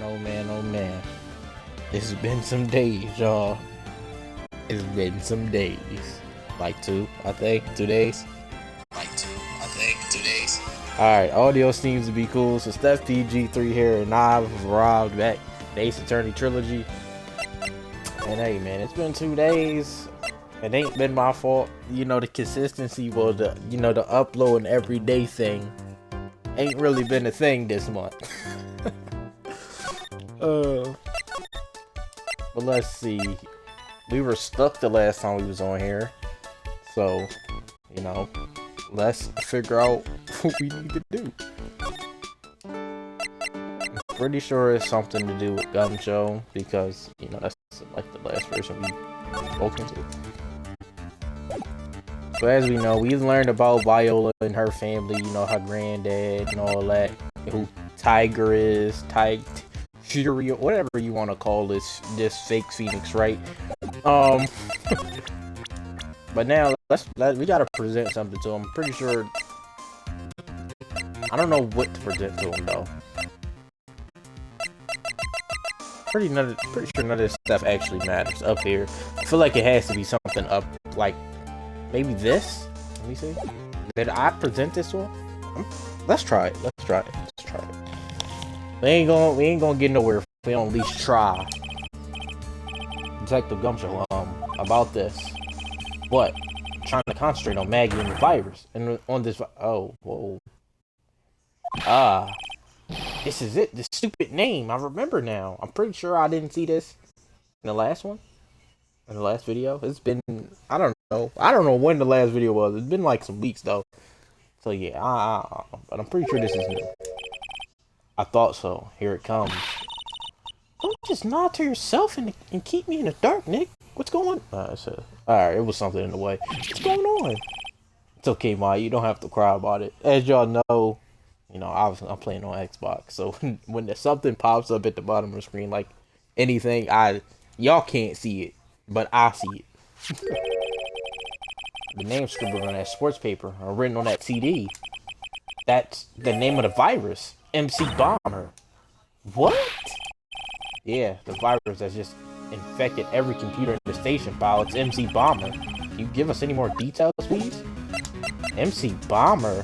oh man, oh man. It's been some days, y'all. It's been some days. Like 2, I think. 2 days. Like 2, I think. 2 days. Alright, audio seems to be cool. So Steph PG3 here, and I've arrived back. The Ace Attorney trilogy. And hey man, it's been 2 days. It ain't been my fault. You know, the consistency was the upload and everyday thing ain't really been a thing this month. But let's see. We were stuck the last time we was on here. So, let's figure out what we need to do. I'm pretty sure it's something to do with Gum Show because, that's like the last person we spoke into. So as we know, we learned about Viola and her family, her granddad and all that. Who Tiger is, Fury, whatever you want to call this fake Phoenix, right? But now we gotta present something to him. I'm pretty sure. I don't know what to present to him though. Pretty sure none of this stuff actually matters up here. I feel like it has to be something up, like maybe this. Let me see. Did I present this to him? Let's try it. We ain't gonna get nowhere if we don't at least try. Detective Gumshoe, about this. What? Trying to concentrate on Maggie and the virus. And on this, oh, whoa. This is it. This stupid name. I remember now. I'm pretty sure I didn't see this in the last one. In the last video. It's been, I don't know when the last video was. It's been like some weeks though. So yeah, but I'm pretty sure this is new. I thought so. Here it comes. Don't just nod to yourself and keep me in the dark, Nick. What's going on? Alright, it was something in the way. What's going on? It's okay, Ma. You don't have to cry about it. As y'all know, obviously I'm playing on Xbox. So when something pops up at the bottom of the screen, like anything, y'all can't see it, but I see it. The name scribbled on that sports paper or written on that CD. That's the name of the virus. MC Bomber. What? Yeah, the virus that's just infected every computer in the station, pal. It's MC Bomber. Can you give us any more details, please? MC Bomber?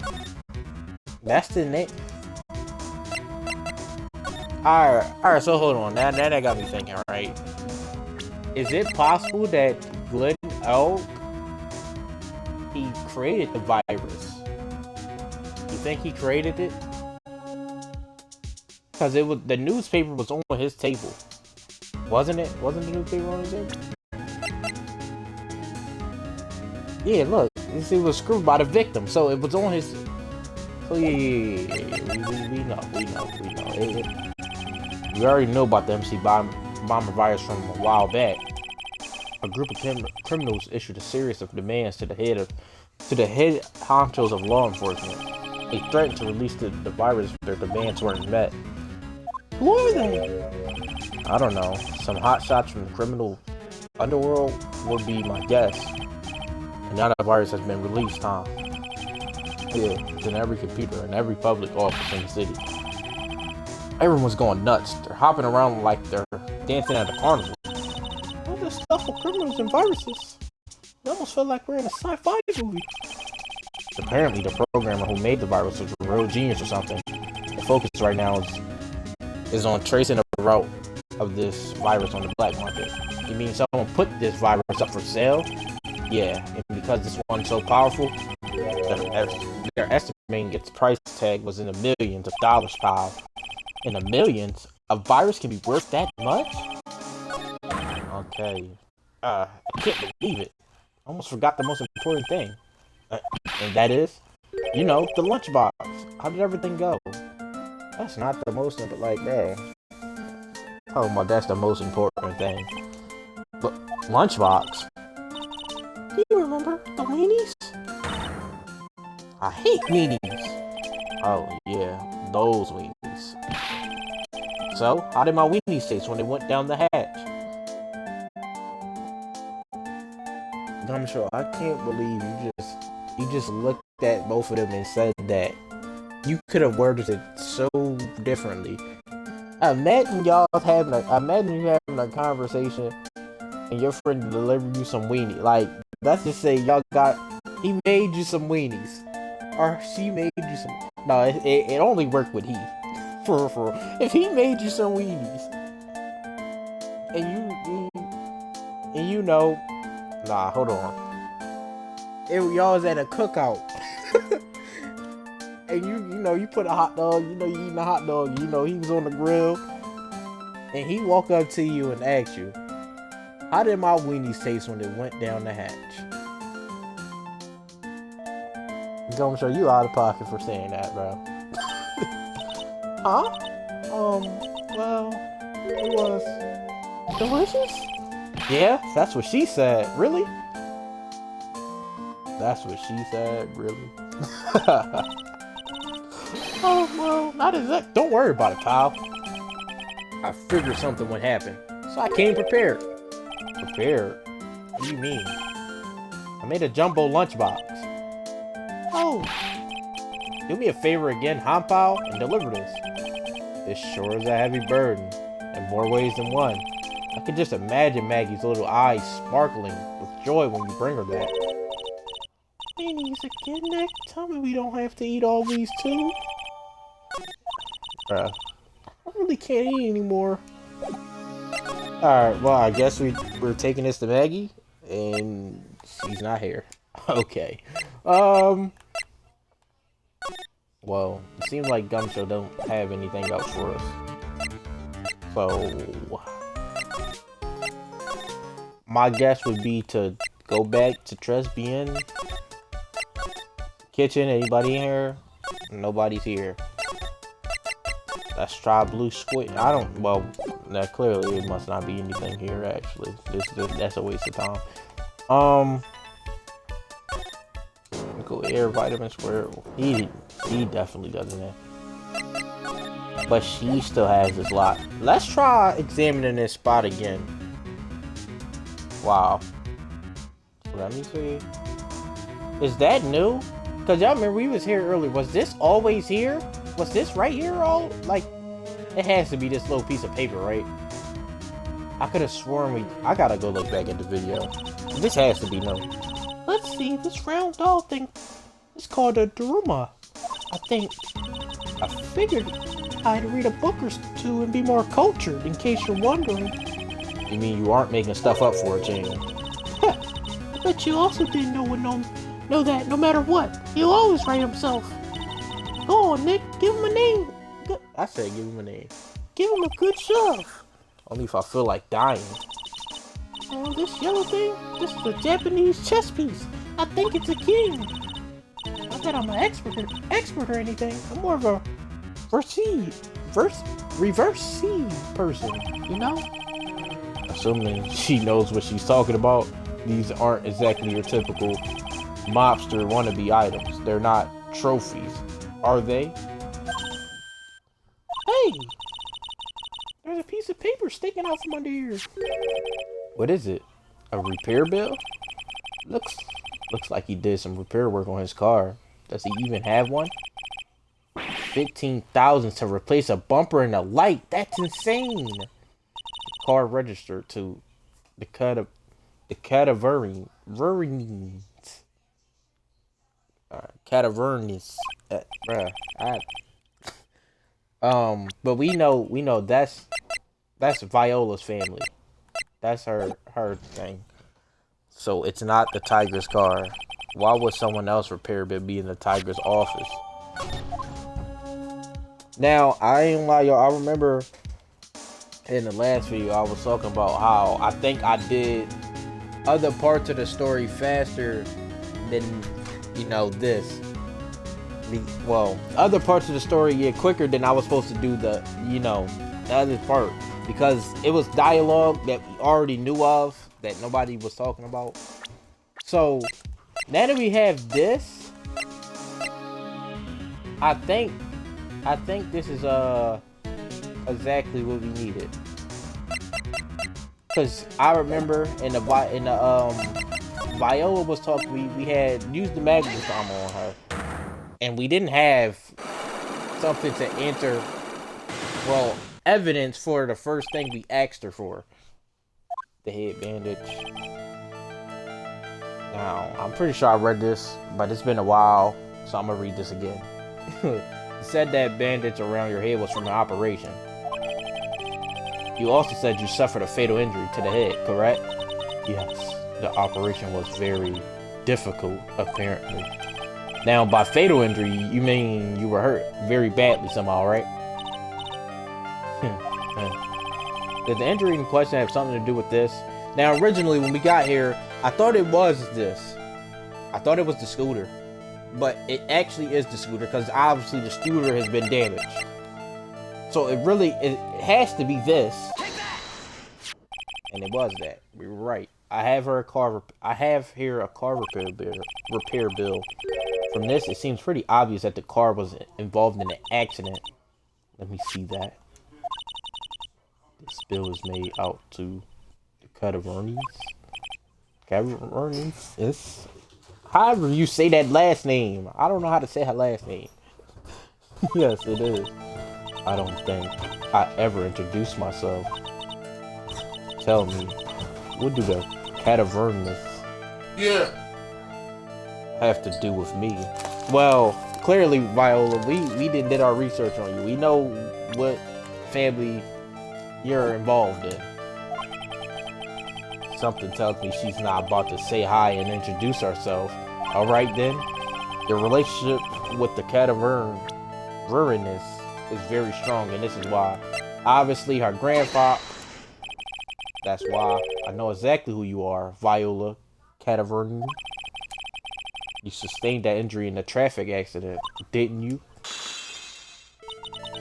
That's the name. Alright, so hold on. Now that got me thinking, right? Is it possible that Glenn Elk, he created the virus? You think he created it? Because the newspaper was on his table. Wasn't it? Wasn't the newspaper on his table? Yeah, look. It was scribbled by the victim. So it was on his... So yeah. We know. We already know about the MC Bomber virus from a while back. A group of criminals issued a series of demands to the head honchos of law enforcement. They threatened to release the virus if their demands weren't met. Who are they? I don't know. Some hotshots from the criminal underworld would be my guess. And now the virus has been released, huh? Yeah, it's in every computer and every public office in the city. Everyone's going nuts. They're hopping around like they're dancing at a carnival. All this stuff with criminals and viruses. It almost felt like we're in a sci-fi movie. Apparently, the programmer who made the virus was a real genius or something. The focus right now is on tracing the route of this virus on the black market. You mean someone put this virus up for sale? Yeah, and because this one's so powerful, they're estimating its price tag was in the millions of dollars, pal. In the millions? A virus can be worth that much? Okay. I can't believe it. I almost forgot the most important thing. And that is, the lunchbox. How did everything go? That's not the most important, like, bro. Oh my, that's the most important thing. But lunchbox. Do you remember the weenies? I hate weenies. Oh yeah, those weenies. So, how did my weenies taste when they went down the hatch? I'm sure I can't believe you just looked at both of them and said that. You could have worded it so differently. Imagine imagine you having a conversation and your friend delivered you some weenie. Like, let's just say he made you some weenies. Or she made you some, no, it only worked with he. For, if he made you some weenies, and you know, nah, hold on. Y'all was at a cookout. And you know, you put a hot dog, you know, you eating a hot dog, you know, he was on the grill. And he walked up to you and asked you, how did my weenies taste when it went down the hatch? I'm sure you out of pocket for saying that, bro. Huh? Well, it was delicious? Yeah, that's what she said. Really? That's what she said, really? Oh, well, not exact. Don't worry about it, Kyle. I figured something would happen, so I came prepared. Prepared? What do you mean? I made a jumbo lunchbox. Oh. Do me a favor again, Hampao, and deliver this. This sure is a heavy burden, in more ways than one. I can just imagine Maggie's little eyes sparkling with joy when you bring her that. Weenies again, Nick? Tell me we don't have to eat all these too. Bruh, I really can't eat anymore. Alright, well, I guess we're taking this to Maggie, and she's not here. Okay. Well, it seems like Gumshoe don't have anything else for us. So, my guess would be to go back to Tresbian kitchen. Anybody in here? Nobody's here. Let's try blue squid. Well, that clearly it must not be anything here, actually. That's a waste of time. Go air vitamin square. He definitely doesn't have. But she still has this lot. Let's try examining this spot again. Wow. Let me see. Is that new? Cause y'all remember we was here earlier. Was this always here? Was this right here all? Like, it has to be this little piece of paper, right? I could have sworn I gotta go look back at the video. This has to be new. Let's see, this round doll thing is called a Daruma. I figured I'd read a book or two and be more cultured, in case you're wondering. You mean you aren't making stuff up for it, Jane? I bet you also didn't know that no matter what, he'll always write himself. Go on, Nick, give him a name. I said give him a name. Give him a good shove. Only if I feel like dying. Oh, this yellow thing? This is a Japanese chess piece. I think it's a king. Not that I'm an expert or anything. I'm more of a reverse C person, you know? Assuming she knows what she's talking about, these aren't exactly your typical mobster wannabe items. They're not trophies, are they? Hey! There's a piece of paper sticking out from under here. What is it? A repair bill? Looks like he did some repair work on his car. Does he even have one? 15,000 to replace a bumper and a light. That's insane. The car registered to the Catavernes. Catavernes. But we know that's Viola's family. That's her thing. So it's not the Tiger's car. Why would someone else repair it be in the Tiger's office? Now, I ain't lie, y'all. I remember in the last video I was talking about how I think I did other parts of the story faster than, this. Other parts of the story, quicker than I was supposed to do the other part. Because it was dialogue that we already knew of, that nobody was talking about. So, now that we have this, I think this is exactly what we needed. Cause I remember in the Viola was talking, we had used the magnum on her, and we didn't have something to enter. Well, evidence for the first thing we asked her for. The head bandage. Now, I'm pretty sure I read this, but it's been a while, so I'm gonna read this again. It said that bandage around your head was from an operation. You also said you suffered a fatal injury to the head, correct? Yes, the operation was very difficult, apparently. Now, by fatal injury, you mean you were hurt very badly somehow, right? Did the injury in question have something to do with this? Now, originally, when we got here, I thought it was this. I thought it was the scooter. But it actually is the scooter, because obviously the scooter has been damaged. So it has to be this. And it was that. We were right. I have here a car repair bill. From this, it seems pretty obvious that the car was involved in an accident. Let me see that. This bill is made out to the Catavernies. Catavernies? Yes. However you say that last name. I don't know how to say her last name. Yes, it is. I don't think I ever introduced myself. Tell me, what do the Catavernies have to do with me? Well, clearly, Viola, we did our research on you. We know what family you're involved in. Something tells me she's not about to say hi and introduce herself. Alright then. Your relationship with the Catavernies is very strong, and this is why. Obviously, her grandfather. That's why. I know exactly who you are, Viola Catavernies. You sustained that injury in a traffic accident, didn't you?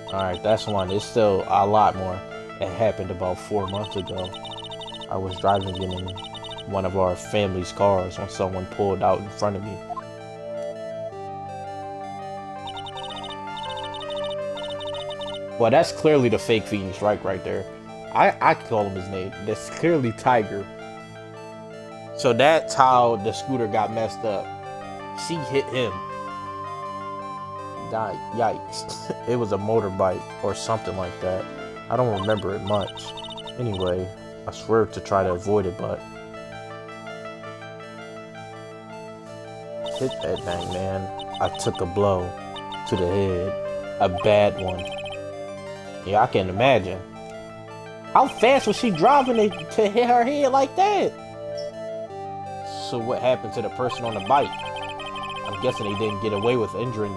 Alright, that's one. It's still a lot more. It happened about 4 months ago. I was driving in one of our family's cars when someone pulled out in front of me. Well, that's clearly the fake Phoenix Wright right there. I call him his name. That's clearly Tiger. So that's how the scooter got messed up. She hit him. Died. Yikes. It was a motorbike or something like that. I don't remember it much. Anyway, I swear to try to avoid it, but hit that thing, man. I took a blow to the head. A bad one. Yeah, I can imagine. How fast was she driving to hit her head like that? So what happened to the person on the bike? I'm guessing they didn't get away with injuring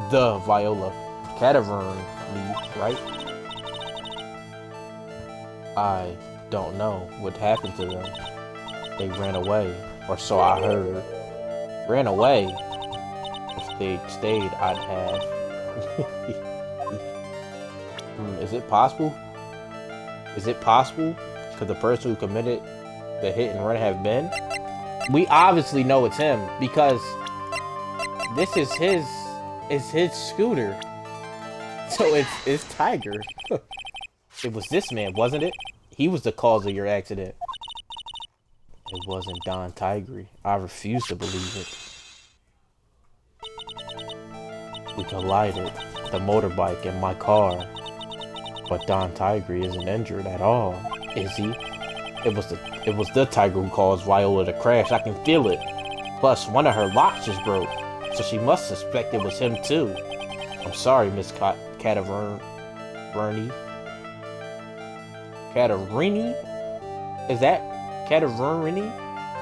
the Viola Catavernies, right? I don't know what happened to them. They ran away, or so I heard. Ran away? If they stayed, I'd have. Is it possible? Is it possible? Could the person who committed the hit and run have been? We obviously know it's him, because this is his scooter. So it's Tiger. It was this man, wasn't it? He was the cause of your accident. It wasn't Don Tigre. I refuse to believe it. We collided, the motorbike and my car. But Don Tigre isn't injured at all, is he? It was the Tiger who caused Viola to crash. I can feel it. Plus, one of her locks just broke, so she must suspect it was him too. I'm sorry, Miss Catavernies. Cataverini? Is that Cataverini?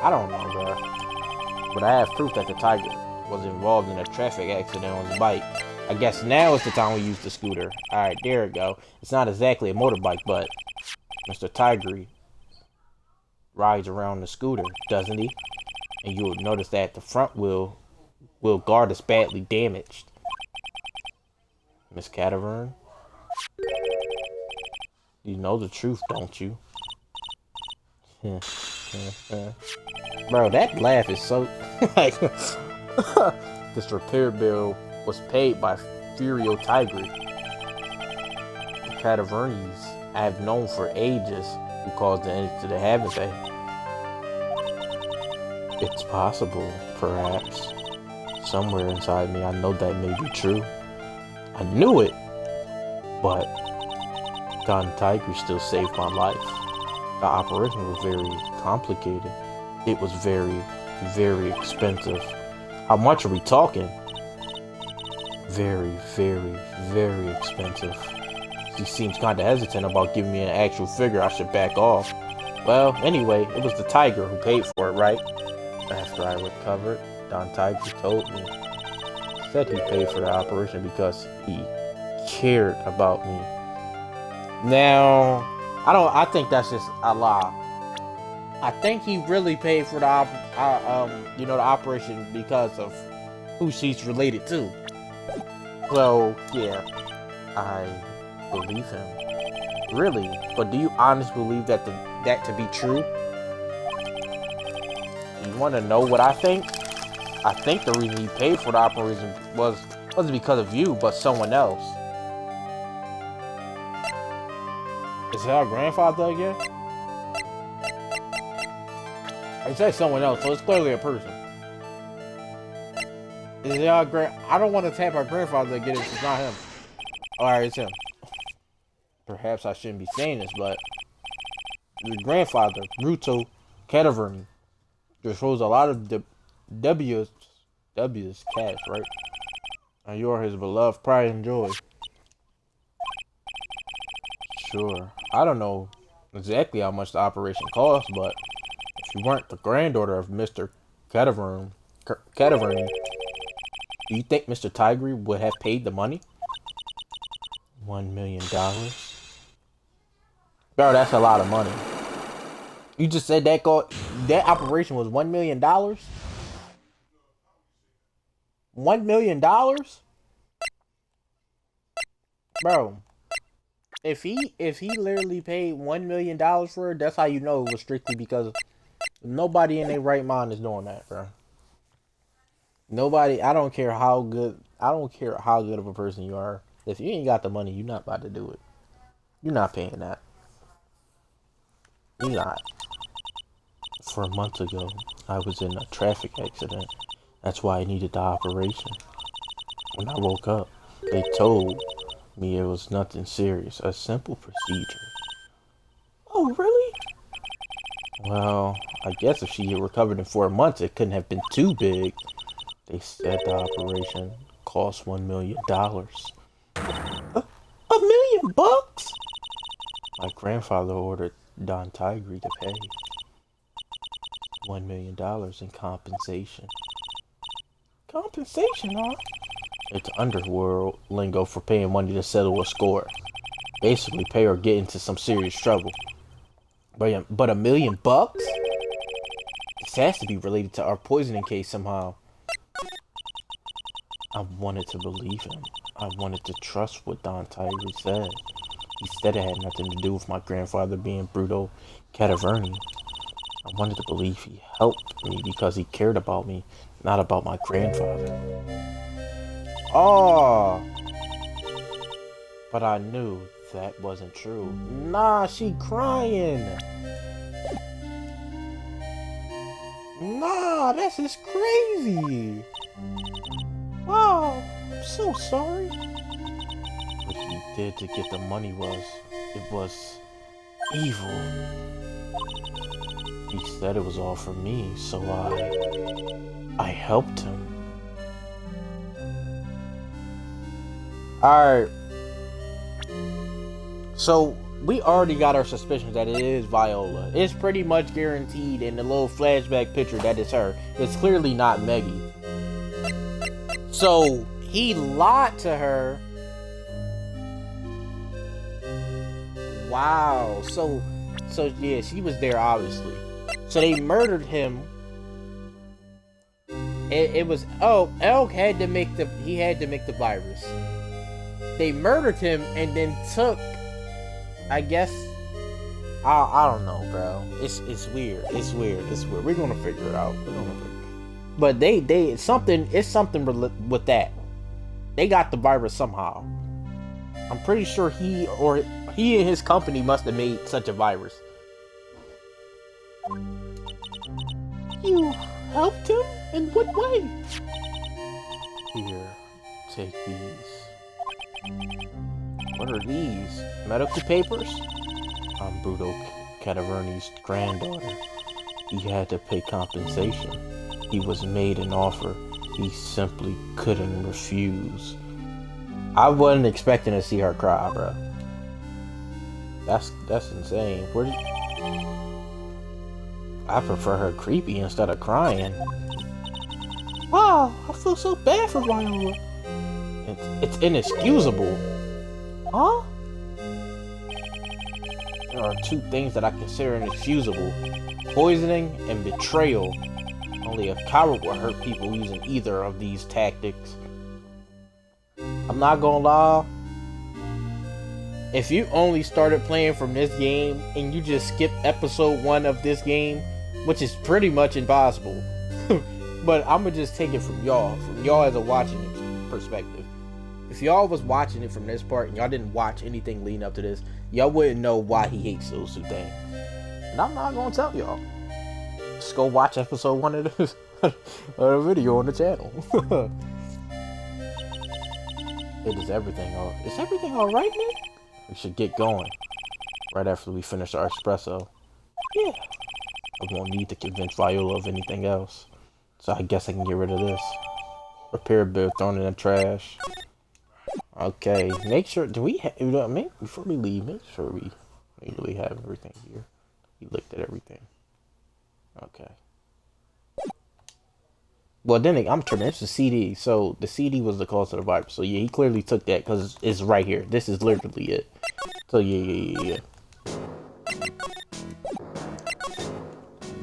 I don't know, bro. But I have proof that the Tiger was involved in a traffic accident on his bike. I guess now is the time we use the scooter. Alright, there we go. It's not exactly a motorbike, but Mr. Tiger rides around the scooter, doesn't he? And you'll notice that the front wheel guard is badly damaged. Miss Catavern? You know the truth, don't you? Bro, that laugh is so... like, this repair bill was paid by Furio Tigre. The Catavernies I have known for ages who caused the incident, haven't they? It's possible, perhaps. Somewhere inside me, I know that may be true. I knew it, but Don Tiger still saved my life. The operation was very complicated. It was very, very expensive. How much are we talking? Very, very, very expensive. He seems kind of hesitant about giving me an actual figure. I should back off. Well, anyway, it was the tiger who paid for it, right? After I recovered, Don Tiger told me. He said he paid for the operation because he cared about me. Now, I think that's just a lie. I think he really paid for the operation because of who she's related to. So, yeah, I believe him. Really? But do you honestly believe that to be true? You want to know what I think? I think the reason he paid for the operation wasn't because of you, but someone else. Is it our grandfather again? I said someone else, so it's clearly a person. Is it our I don't want to tap our grandfather again if it's not him. Alright, it's him. Perhaps I shouldn't be saying this, but your grandfather, Ruto Cadaverny, just shows a lot of W's cash, right? And you're his beloved pride and joy. Sure. I don't know exactly how much the operation cost, but if you weren't the granddaughter of Mr. Cadaverny, do you think Mr. Tigre would have paid the money? $1 million? Bro, that's a lot of money. You just said that operation was $1 million? $1 million? Bro, if he literally paid $1 million for it, that's how you know it was strictly because nobody in their right mind is doing that, bro. Nobody. I don't care how good of a person you are. If you ain't got the money, you're not about to do it. You're not paying that. You're not. 4 months ago, I was in a traffic accident. That's why I needed the operation. When I woke up, they told me it was nothing serious, a simple procedure. Oh, really? Well, I guess if she had recovered in 4 months, it couldn't have been too big. They said the operation cost $1 million. $1 million bucks? My grandfather ordered Don Tigre to pay $1 million in compensation. Compensation, huh? It's underworld lingo for paying money to settle a score. Basically, pay or get into some serious trouble. But $1 million bucks? This has to be related to our poisoning case somehow. I wanted to believe him. I wanted to trust what Don Tiger said. He said it had nothing to do with my grandfather being Bruto Cadaverny. I wanted to believe he helped me because he cared about me, not about my grandfather. Oh! But I knew that wasn't true. Nah, she crying! Nah, that's just crazy! Oh, I'm so sorry. What he did to get the money was evil. He said it was all for me, so I helped him. Alright. So, we already got our suspicions that it is Viola. It's pretty much guaranteed in the little flashback picture that it's her. It's clearly not Meggie. So, he lied to her. Wow. So yeah, she was there obviously. So they murdered him. It was Elk had to make the virus. They murdered him and then took, I guess, I don't know, bro. It's weird. It's weird. We're gonna figure it out. But it's something with that. They got the virus somehow. I'm pretty sure he and his company must have made such a virus. You helped him? In what way? Here, take these. What are these? Medical papers? I'm Bruto Cataverni's granddaughter. He had to pay compensation. He was made an offer he simply couldn't refuse. I wasn't expecting to see her cry, bro. That's insane. I prefer her creepy instead of crying. Wow, I feel so bad for Viola. It's inexcusable. Huh? There are two things that I consider inexcusable. Poisoning and betrayal. Only a coward would hurt people using either of these tactics. I'm not gonna lie. If you only started playing from this game and you just skip episode 1 of this game, which is pretty much impossible, but I'm gonna just take it from y'all as a watching perspective. If y'all was watching it from this part and y'all didn't watch anything leading up to this, y'all wouldn't know why he hates those two things. And I'm not gonna tell y'all. Just go watch episode 1 of this the video on the channel. Is everything alright, man? We should get going. Right after we finish our espresso. Yeah. I won't need to convince Viola of anything else. So I guess I can get rid of this. Repair bill thrown in the trash. Okay, make sure, before we leave, make sure we really have everything here. We looked at everything. Okay. Well, then I'm tripping. It's the CD. So the CD was the cause of the virus. So yeah, he clearly took that because it's right here. This is literally it. So yeah.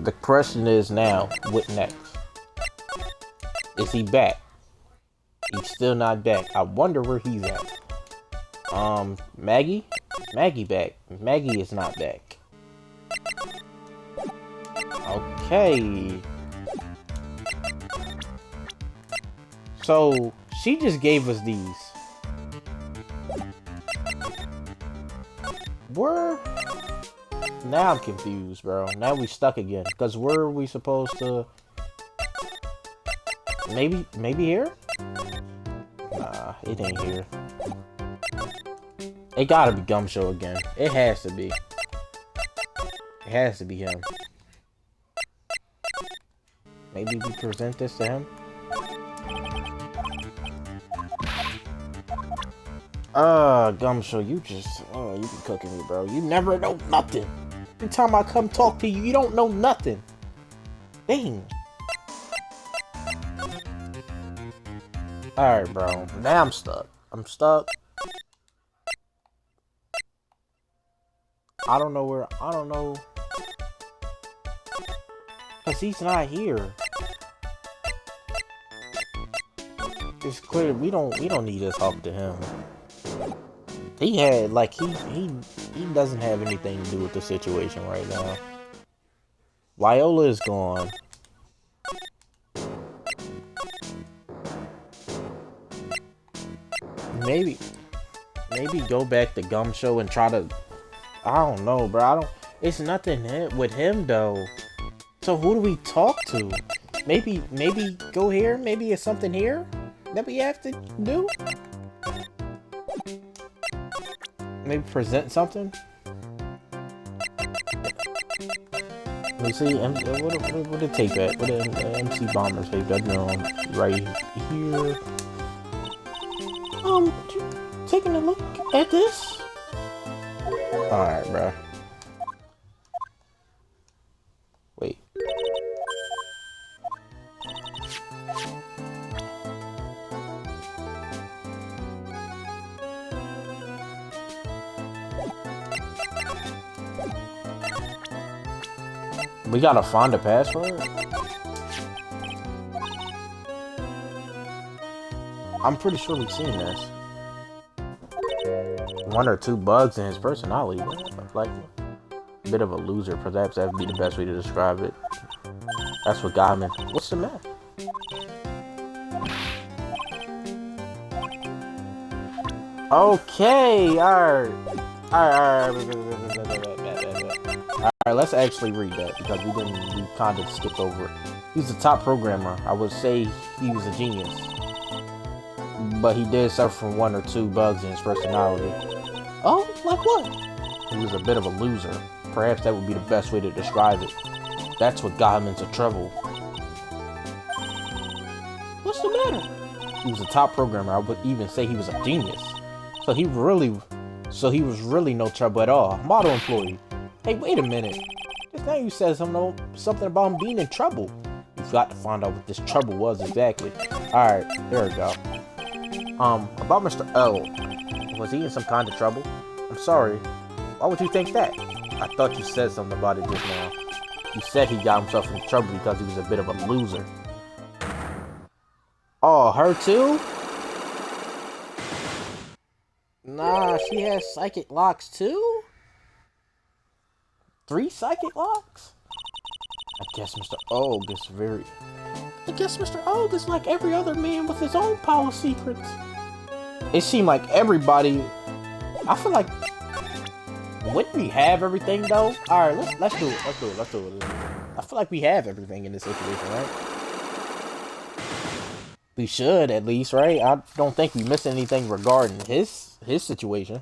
The question is now, what next? Is he back? He's still not back. I wonder where he's at. Maggie? Maggie back. Maggie is not back. Okay. So, she just gave us these. Now I'm confused, bro. Now we stuck again. Because where are we supposed to... Maybe here? Nah, it ain't here. It gotta be Gumshoe again. It has to be. It has to be him. Maybe we present this to him? Gumshoe, you be cooking me, bro. You never know nothing. Every time I come talk to you, you don't know nothing. Dang. Alright, bro. Now I'm stuck. I don't know. Cause he's not here. It's clear we don't need to talk to him. He had he doesn't have anything to do with the situation right now. Viola is gone. Maybe go back to Gumshoe and try to... I don't know, bro. It's nothing with him though. So who do we talk to? Maybe go here. Maybe it's something here that we have to do. Maybe present something. Let me see. What the tape at? What the MC Bomber tape? That right here. Taking a look at this. Alright, bro. Wait. We gotta find a password? I'm pretty sure we've seen this. 1 or 2 bugs in his personality. Like, a bit of a loser. Perhaps that would be the best way to describe it. That's what got him in. What's the matter? Okay, alright, let's actually read that because we kind of skipped over it. He's a top programmer. I would say he was a genius, but he did suffer from 1 or 2 bugs in his personality. Like what? He was a bit of a loser. Perhaps that would be the best way to describe it. That's what got him into trouble. What's the matter? He was a top programmer. I would even say he was a genius. So he was really no trouble at all. Model employee. Hey, wait a minute. Just now you said something about him being in trouble. We've got to find out what this trouble was exactly. Alright, here we go. About Mr. L. Was he in some kind of trouble? I'm sorry. Why would you think that? I thought you said something about it just now. You said he got himself in trouble because he was a bit of a loser. Oh, her too? Nah, she has psychic locks too? 3 psychic locks? I guess Mr. Og is like every other man with his own power secrets. It seemed like everybody... I feel like... Wouldn't we have everything though? Alright, let's do it. I feel like we have everything in this situation, right? We should, at least, right? I don't think we miss anything regarding his situation.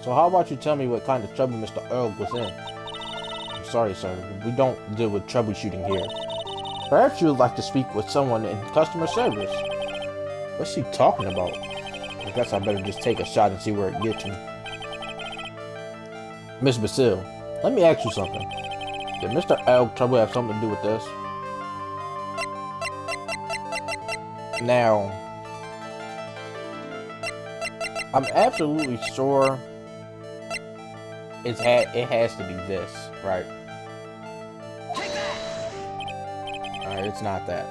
So how about you tell me what kind of trouble Mr. Earl was in? I'm sorry, sir. We don't deal with troubleshooting here. Perhaps you would like to speak with someone in customer service. What's she talking about? I guess I better just take a shot and see where it gets me. Miss Basile, let me ask you something. Did Mr. Earl trouble have something to do with this? Now, I'm absolutely sure it has to be this, right? Alright, it's not that.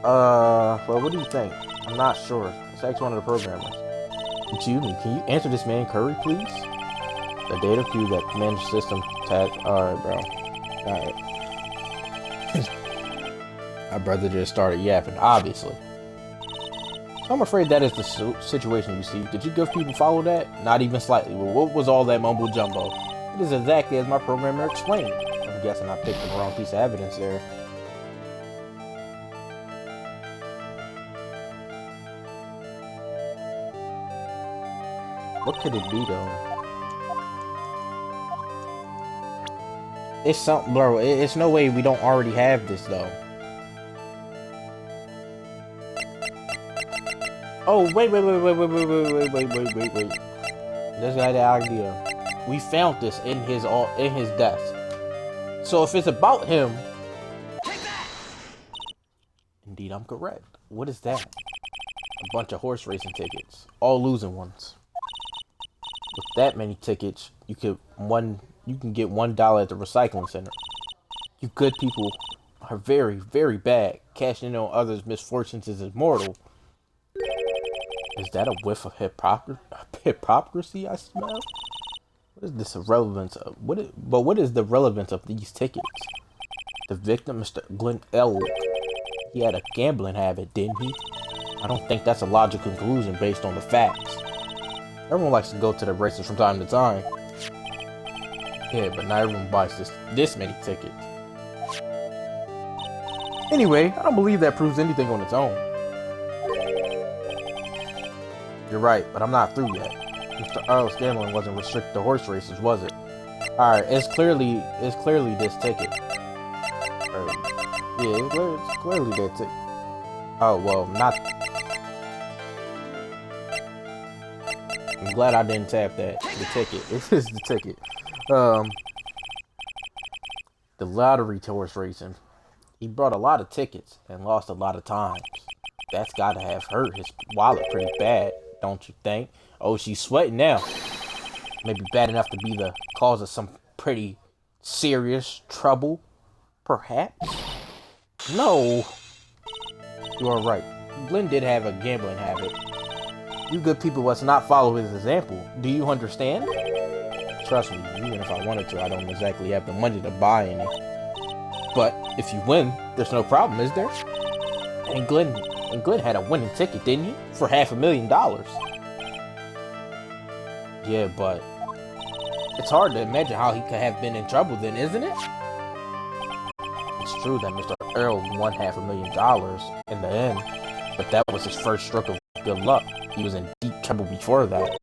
Well, what do you think? I'm not sure. Let's ask one of the programmers. Excuse me, can you answer this man Curry, please? The data queue that command system attached. Alright, bro. Alright. My brother just started yapping, obviously. So I'm afraid that is the situation you see. Did you give people follow that? Not even slightly. Well, what was all that mumbo jumbo? It is exactly as my programmer explained. I'm guessing I picked the wrong piece of evidence there. What could it be though? It's something, bro. It's no way we don't already have this though. Oh, wait. Just got the idea. We found this in his desk. So if it's about him, indeed, I'm correct. What is that? A bunch of horse racing tickets, all losing ones. With that many tickets, you can get $1 at the recycling center. You good people are very, very bad. Cashing in on others' misfortunes is immortal. Is that a whiff of hypocrisy I smell? What is this relevance of? What is the relevance of these tickets? The victim, Mr. Glenn L. He had a gambling habit, didn't he? I don't think that's a logical conclusion based on the facts. Everyone likes to go to the races from time to time. Yeah, but not everyone buys this many tickets. Anyway, I don't believe that proves anything on its own. You're right, but I'm not through yet. Mr. Earl's gambling wasn't restricted to horse races, was it? Alright, it's clearly this ticket. Yeah, it's clearly that ticket. Oh, well, not... I'm glad I didn't tap that. The ticket. It is the ticket. The lottery horse racing. He brought a lot of tickets and lost a lot of times. That's gotta have hurt his wallet pretty bad, don't you think? Oh, she's sweating now. Maybe bad enough to be the cause of some pretty serious trouble, perhaps? No. You are right. Glenn did have a gambling habit. You good people must not follow his example. Do you understand? Trust me, even if I wanted to, I don't exactly have the money to buy any. But if you win, there's no problem, is there? And Glenn had a winning ticket, didn't he? For $500,000. Yeah, but it's hard to imagine how he could have been in trouble then, isn't it? It's true that Mr. Earl won $500,000 in the end, but that was his first stroke of good luck. He was in deep trouble before that.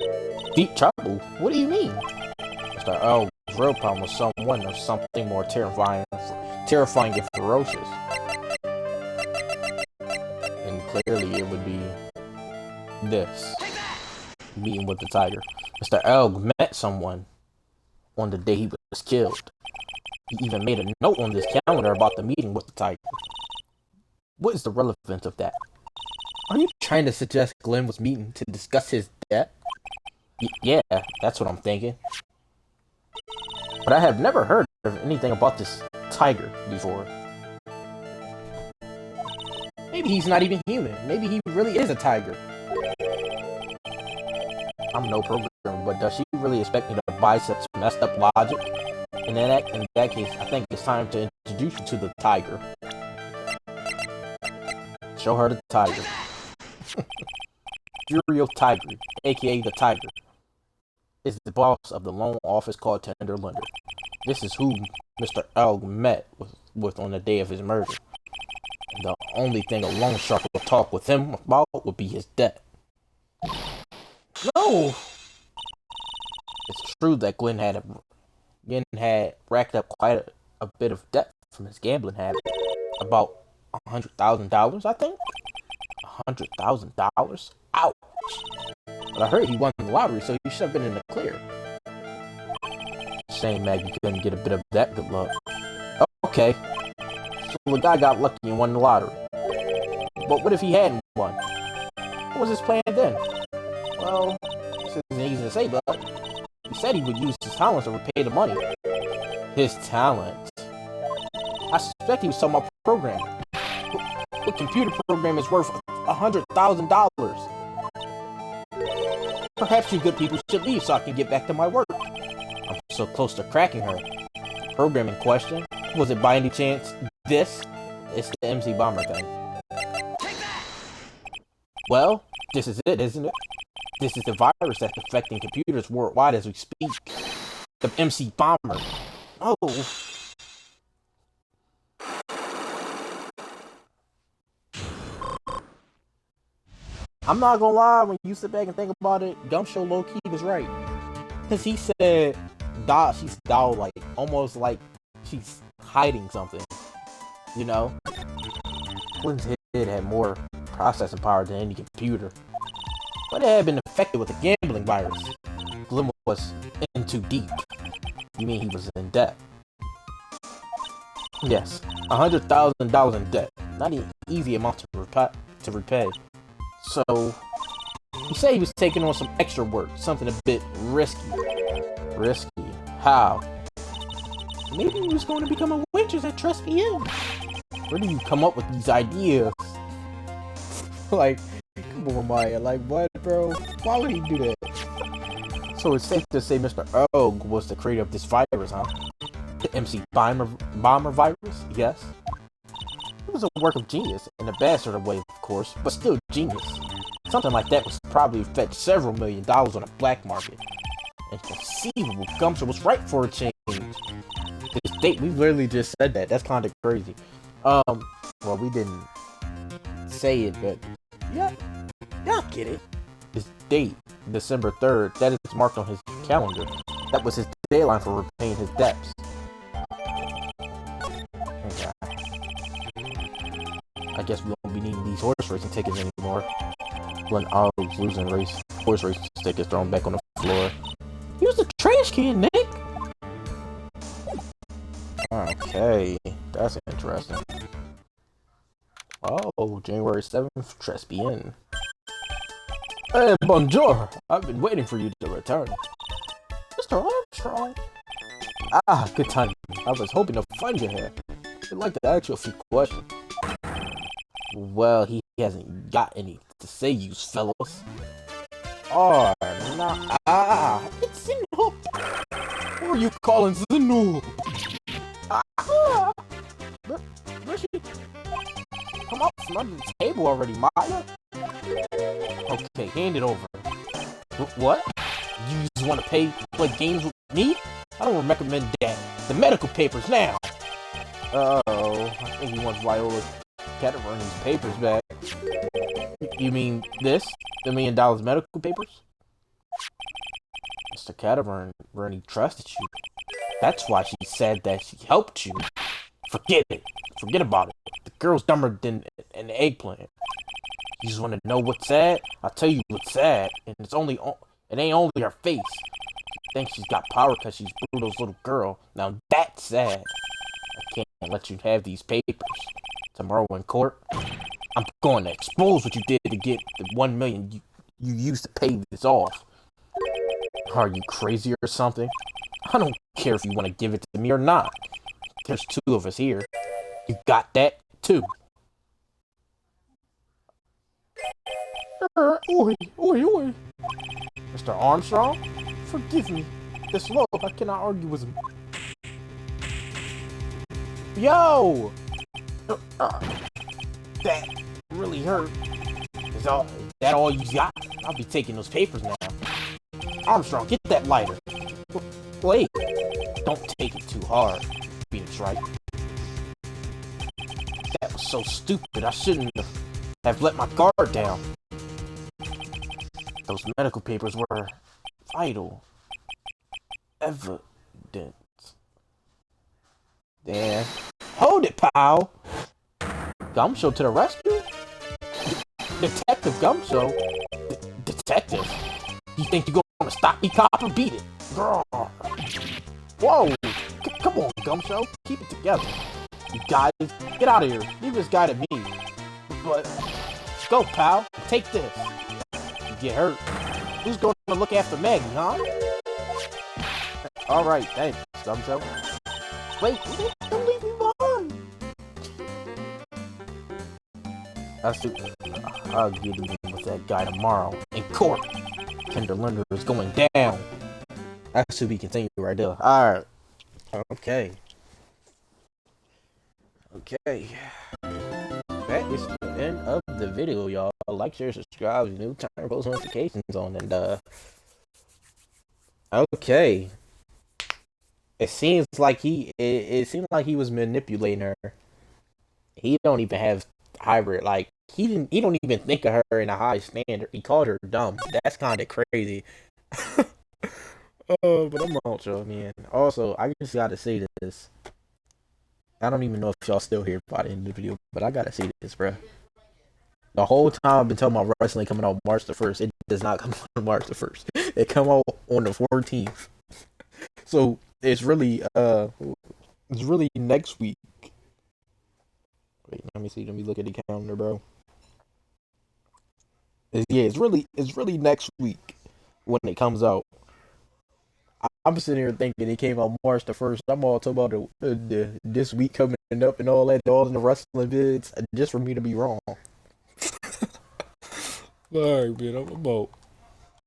Deep trouble? What do you mean? Mr. Earl's real problem was someone or something more terrifying and ferocious. And clearly it would be this. Meeting with the tiger. Mr. Elg met someone on the day he was killed. He even made a note on this calendar about the meeting with the tiger. What is the relevance of that? Are you trying to suggest Glenn was meeting to discuss his death? Yeah, that's what I'm thinking. But I have never heard of anything about this tiger before. Maybe he's not even human. Maybe he really is a tiger. I'm no programmer, but does she really expect me to buy such messed up logic? In that case, I think it's time to introduce you to the tiger. Show her the tiger. Furio Tiger, aka the Tiger, is the boss of the loan office called Tender Lender. This is who Mr. Elg met with on the day of his murder. And the only thing a loan shark will talk with him about would be his debt. No! It's true that Glenn had racked up quite a bit of debt from his gambling habit. About $100,000, I think? $100,000? Ouch! But I heard he won the lottery, so he should have been in the clear. Shame Maggie couldn't get a bit of that good luck. Okay. So the guy got lucky and won the lottery. But what if he hadn't won? What was his plan then? Well, this isn't easy to say, but he said he would use his talents to repay the money. His talents? I suspect he was talking about programming. What computer program is worth $100,000? Perhaps you good people should leave so I can get back to my work. I'm so close to cracking her. The program in question, was it by any chance this? It's the MC Bomber thing. Well, this is it, isn't it? This is the virus that's affecting computers worldwide as we speak. The MC Bomber. Oh. I'm not gonna lie, when you sit back and think about it, Gumshoe low-key was right. Because he said, she's doll, like, almost like she's hiding something. You know? Glenn's head had more processing power than any computer. But it had been affected with a gambling virus. Glenn was in too deep. You mean he was in debt? Yes, $100,000 in debt. Not an easy amount to repay. So, he said he was taking on some extra work, something a bit risky. Risky? How? Maybe he was going to become a waitress at Tribulations. Where do you come up with these ideas? Like, come on, Maya, like, what, bro? Why would he do that? So it's safe to say Mr. Og was the creator of this virus, huh? The MC Bomber virus? Yes. It was a work of genius, in a bad sort of way, of course, but still genius. Something like that was probably fetch several $1 million on the black market. Inconceivable. Gumshoe was right for a change. This date, we literally just said that. That's kind of crazy. Well, we didn't say it, but yeah, y'all get it. This date, December 3rd, that is marked on his calendar. That was his deadline for repaying his debts. Okay. I guess we won't be needing these horse racing tickets anymore. When Og's losing race, horse racing tickets thrown back on the floor. He was a trash can, Nick! Okay, that's interesting. Oh, January 7th, Trespien. Hey, bonjour! I've been waiting for you to return. Mr. Armstrong? Ah, good timing. I was hoping to find you here. I'd like to ask you a few questions. Well, he hasn't got any to say, you fellows. Oh, nah. It's Zinoob! Who are you calling Zinoob? Where's she? Come up from under the table already, Maya. Okay, hand it over. What? You just want to play games with me? I don't recommend that. The medical papers now. Uh-oh. I think he wants Viola Catavern's papers back. You mean this? The $1 million medical papers? Mr. Catavern really trusted you. That's why she said that she helped you. Forget it. Forget about it. The girl's dumber than an eggplant. You just want to know what's sad? I'll tell you what's sad. And it ain't only her face. She thinks she's got power because she's Bruto's little girl. Now that's sad. I can't let you have these papers. Tomorrow in court, I'm going to expose what you did to get the $1 million you used to pay this off. Are you crazy or something? I don't care if you want to give it to me or not. There's 2 of us here. You got that, too. Oi. Mr. Armstrong? Forgive me. This low, I cannot argue with him. Yo! That really hurt. Is that all you got? I'll be taking those papers now. Armstrong, get that lighter. Wait. Don't take it too hard, Phoenix Wright. That was so stupid. I shouldn't have let my guard down. Those medical papers were vital evidence. Damn. Hold it, pal! Gumshoe to the rescue? Detective Gumshoe? Detective? You think you're gonna stop me, copper? Beat it! Girl. Whoa! Come on, Gumshoe. Keep it together. You guys, get out of here. Leave this guy to me. But, go, pal. Take this. You get hurt. Who's going to look after Maggie, huh? Alright, thanks, Gumshoe. Wait, don't leave me behind. I'll get even with that guy tomorrow in court. Tender Lender is going down. That's to be continued right there. Alright. Okay. That is the end of the video, y'all. Like, share, subscribe, new turn post notifications on, and okay. It seems like it seemed like he was manipulating her. He don't even have hybrid, like he don't even think of her in a high standard. He called her dumb. That's kind of crazy. But I'm not sure, man. Also, I just gotta say this. I don't even know if y'all still here by the end of the video, but I gotta say this, bruh. The whole time I've been talking about wrestling coming out March the 1st. It does not come out March the 1st. It come out on the 14th. So it's really next week. Wait, let me see. Let me look at the calendar, bro. It's really next week when it comes out. I'm sitting here thinking it came out March the 1st. I'm all talking about this week coming up and all that, all in the wrestling vids, just for me to be wrong. Alright, man, I'm out.